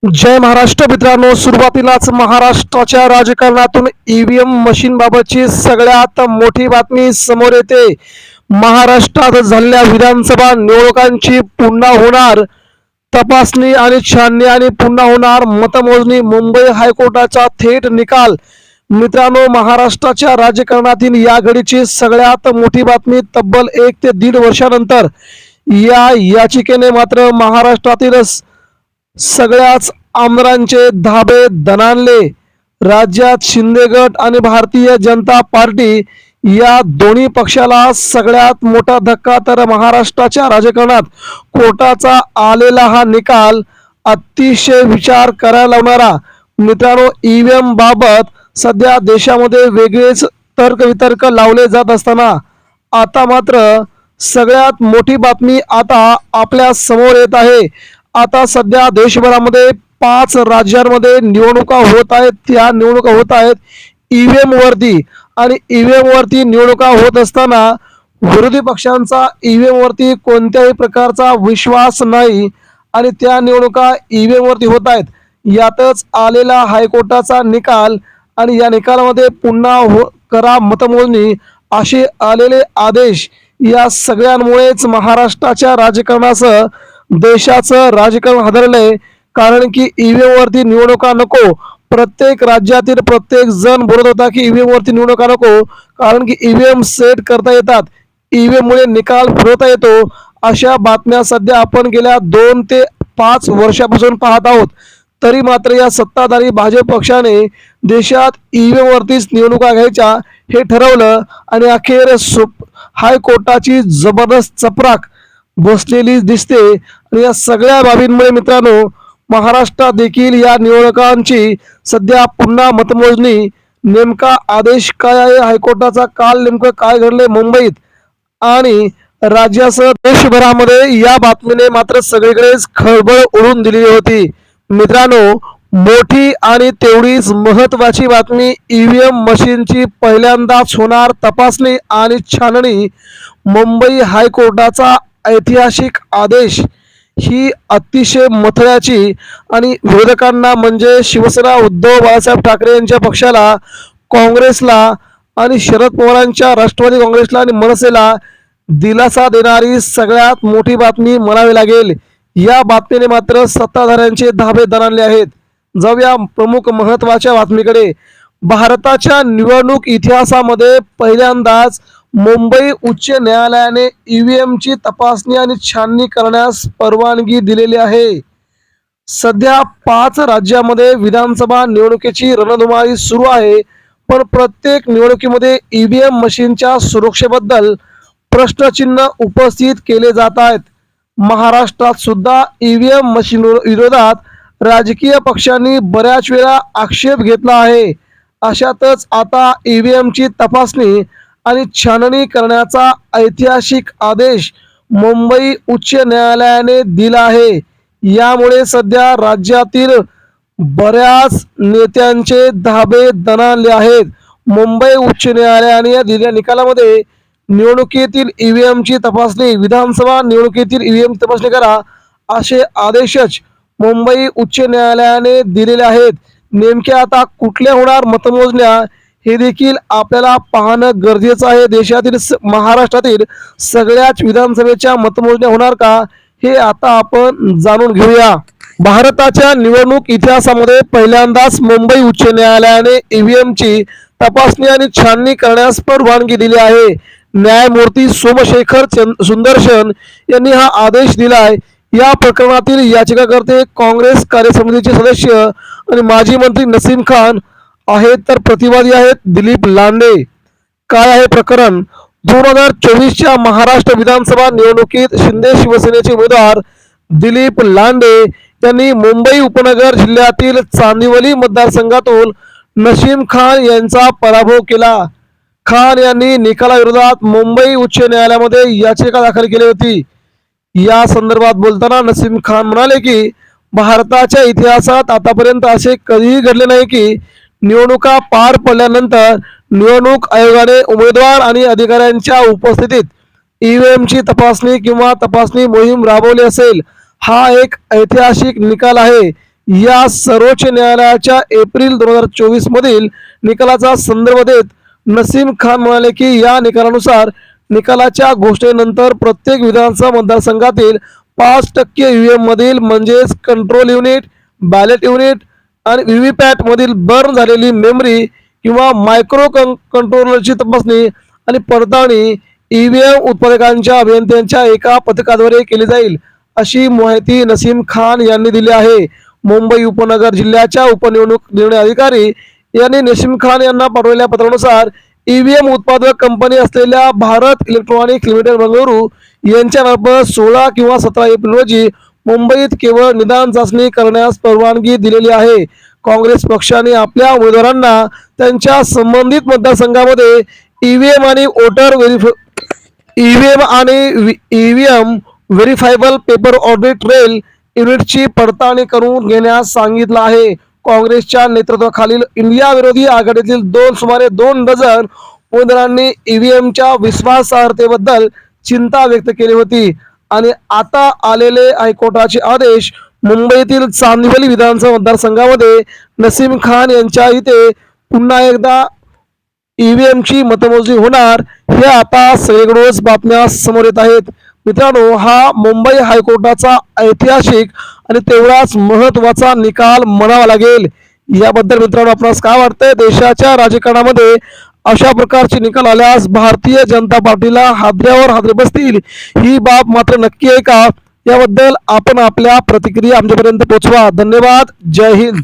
जय महाराष्ट्र मित्रांनो, सुरुवातीलाच महाराष्ट्राच्या राजकारणातून ईव्हीएम मशीन बाबतची सगळ्यात मोठी बातमी समोर येते। महाराष्ट्रात झालेल्या विधानसभा निवडणुकांची पुन्हा होणार तपासणी आणि छाननी आणि पुन्हा होणार मतमोजणी। मुंबई हायकोर्टाचा थेट निकाल। मित्रांनो, महाराष्ट्राच्या राजकारणातील या घडीची सगळ्यात मोठी बातमी तब्बल 1 ते 1.5 वर्षानंतर या याचिकेने मात्र महाराष्ट्रातील सगळ्याच आमदारांचे धाबे दणाणले। राज्यात शिंदे गट आणि भारतीय जनता पार्टी या दोन्ही पक्षाला सगळ्यात मोठा धक्का। तर महाराष्ट्राच्या राजकारणात कोर्टाचा आलेला हा निकाल अतिशय विचार करायला लावणारा। मित्रांनो, ईव्हीएम बाबत सध्या देशामध्ये वेगळेच तर्कवितर्क लावले जात असताना आता मात्र सगळ्यात मोठी बातमी आता आपल्या समोर येत आहे। आता सध्या देशभरामध्ये 5 राज्यांमध्ये निवडणुका होत आहेत। त्या निवडणुका होत आहेत ईव्हीएम वरती, आणि ईव्हीएम वरती निवडणुका होत असताना विरोधी पक्षांचा ईव्हीएम वरती कोणत्याही प्रकारचा विश्वास नाही, आणि त्या निवडणुका ईव्हीएम वरती होत आहेत। यातच आलेला हायकोर्टाचा निकाल, आणि या निकालामध्ये पुन्हा करा मतमोजणी असे आलेले आदेश। या सगळ्यांमुळेच महाराष्ट्राच्या राजकारणासह देशाचं राजकारण हादरलंय। कारण की ईव्हीएम वरती निवडणुका नको, प्रत्येक राज्यातील प्रत्येक जण बोलत होता की ईव्हीएम वरती निवडणुका नको, कारण की ईव्हीएम सेट करता येतात, ईव्हीएम मुळे निकाल फिरवता येतो। अशा बातम्या सध्या आपण गेल्या 2 ते 5 वर्षापासून पाहत आहोत। तरी मात्र या सत्ताधारी भाजप पक्षाने देशात ईव्हीएम वरतीच निवडणुका घ्यायच्या हे ठरवलं, आणि अखेर हायकोर्टाची जबरदस्त चपराक बसलेली दिसते। आणि या सगळ्या बाबींमुळे मित्रांनो, महाराष्ट्रात देखील या निवडणुकांची सध्या पुन्हा मतमोजणी, नेमका आदेश काय आहे हायकोर्टाचा, काल नेमकं काय घडले मुंबईत आणि राज्यासह देशभरामध्ये, या बातमीने मात्र सगळीकडेच खळबळ उडून दिलेली होती। मित्रांनो, मोठी आणि तेवढीच महत्वाची बातमी, ईव्हीएम मशीनची पहिल्यांदाच होणार तपासणी आणि छाननी। मुंबई हायकोर्टाचा ऐतिहासिक आदेश ही अतिशय महत्त्वाची, आणि विरोधकांना म्हणजे शिवसेना उद्धव बाळासाहेब ठाकरे यांच्या पक्षाला, काँग्रेसला आणि शरद पवारांच्या राष्ट्रवादी काँग्रेसला आणि मनसेला दिलासा देणारी सगळ्यात मोठी बातमी म्हणावी लागेल। या बातमीने मात्र सत्ताधाऱ्यांचे धाबे दणाणले आहेत। जाऊया प्रमुख महत्त्वाच्या बातमीकडे। भारताच्या निवडणूक इतिहासामध्ये पहिल्यांदाच मुंबई उच्च न्यायालयाने ईव्हीएमची तपासणी आणि छाननी करण्यास परवानगी दिलेली आहे। सध्या 5 राज्यांमध्ये विधानसभा निवडणुकीची रणधुमाळी सुरू आहे, पण प्रत्येक निवडणुकीमध्ये ईव्हीएम मशीनच्या सुरक्षेबद्दल प्रश्नचिन्ह उपस्थित केले जात आहेत। महाराष्ट्रात सुद्धा ईव्हीएम मशीन विरोधात राजकीय पक्षांनी बऱ्याच वेळा आक्षेप घेतला आहे। अशातच आता ईव्हीएमची तपासणी आणि छाननी करण्याचा ऐतिहासिक आदेश मुंबई उच्च न्यायालयाने दिला आहे। यामुळे सध्या राज्यातील बऱ्याच नेत्यांचे धाबे दणाणले आहेत। मुंबई उच्च न्यायालयाने दिलेल्या निकालामध्ये निवडणुकीतील ईव्हीएमची तपासणी, विधानसभा निवडणुकीतील ईव्हीएम तपासणी करा असे आदेशच मुंबई उच्च न्यायालयाने दिलेले आहेत। नेमक्या आता कुठल्या होणार मतमोजण्या हे देखील आपल्याला पाहणं गरजेचं आहे। देशातील महाराष्ट्रातील सगळ्याच विधानसभेच्या मतमोजण्या होणार का हे आता आपण जाणून घेऊया। भारताच्या निवडणूक इतिहासामध्ये पहिल्यांदाच मुंबई उच्च न्यायालयाने ईव्हीएमची तपासणी आणि छाननी करण्यास परवानगी दिली आहे। न्यायमूर्ती सोमशेखर सुंदरशन यांनी हा आदेश दिलाय। या प्रकरणातील याचिकाकर्ते काँग्रेस कार्यसमितीचे सदस्य आणि माजी मंत्री नसीम खान आहेत, तर प्रतिवादी आहेत दिलीप लांडे। काय आहे प्रकरण? 2024च्या महाराष्ट्र विधानसभा निवडणुकीत शिंदे शिवसेनेचे उमेदवार दिलीप लांडे यांनी मुंबई उपनगर जिल्ह्यातील चांदिवली मतदारसंघातून नसीम खान यांचा पराभव केला। खान यांनी निकालाविरोधात मुंबई उच्च न्यायालयामध्ये याचिका दाखल केली होती। या संदर्भात बोलताना नसीम खान म्हणाले की भारताच्या इतिहासात आतापर्यंत असे कधीही घडले नाही की निवडणुका पार पडल्यानंतर निवडणूक आयोगाने उमेदवार आणि अधिकाऱ्यांच्या उपस्थितीत ईव्हीएमची तपासणी किंवा तपासणी मोहीम राबवली असेल। हा एक ऐतिहासिक निकाल आहे। या सर्वोच्च न्यायालयाच्या एप्रिल 2024 मधील निकालाचा संदर्भ देत नसीम खान म्हणाले की या निकालानुसार निकालाच्या घोषणेनंतर प्रत्येक विधानसभा मतदारसंघातील 5% ईव्हीएम मधील म्हणजेच कंट्रोल युनिट, बॅलेट युनिट आणि व्हीव्हीपॅट मधील बर्न झालेली मेमरी किंवा मायक्रो कंट्रोलरची तपासणी आणि पडताळणी ईव्हीएम उत्पादकांच्या अभियंत्यांच्या एका पथकाद्वारे केली जाईल, अशी माहिती नसीम खान यांनी दिली आहे. मुंबई उपनगर जिल्ह्याच्या उपनिवडणूक निर्णय अधिकारी यांनी नसीम खान यांना पाठवलेल्या पत्रानुसार ईव्हीएम उत्पादक कंपनी असलेल्या भारत इलेक्ट्रॉनिक्स लिमिटेड बंगळुरू यांच्यामार्फत 16 किंवा 17 एप्रिल रोजी मुंबईत केवळ निदान चाचणी करण्यास परवानगी दिलेली आहे. काँग्रेस पक्षाने आपल्या उमेदवारांना त्यांच्या संबंधित मतदारसंघामध्ये ईव्हीएम आणि ईव्हीएम व्हेरिफायबल पेपर ऑडिट ट्रेल युनिटची पडताळणी करून घेण्यास सांगितलं आहे. काँग्रेसच्या नेतृत्वाखालील इंडिया विरोधी आघाडीतील सुमारे 2 डझन उमेदवारांनी ईव्हीएमच्या विश्वासार्हतेबद्दल चिंता व्यक्त केली होती आणि आता आलेले हायकोर्टाचे आदेश मुंबईतील चांदिवली विधानसभा मतदारसंघामध्ये नसीम खान यांच्या इथे पुन्हा एकदा ईव्हीएमची मतमोजणी होणार, हे आता सगळीकडूनच बातम्या समोर येत आहेत. मित्रांनो, हा मुंबई हायकोर्टाचा ऐतिहासिक आणि तेवढाच महत्त्वाचा निकाल म्हणावा लागेल. याबद्दल मित्रांनो आपणास काय वाटतंय? देशाच्या राजकारणामध्ये अशा प्रकारचे निकाल आल्यास भारतीय जनता पार्टीला हादऱ्यावर हादरे बसतील, ही बाब मात्र नक्की आहे का? याबद्दल आपण आपल्या प्रतिक्रिया आमच्यापर्यंत पोहोचवा. धन्यवाद. जय हिंद.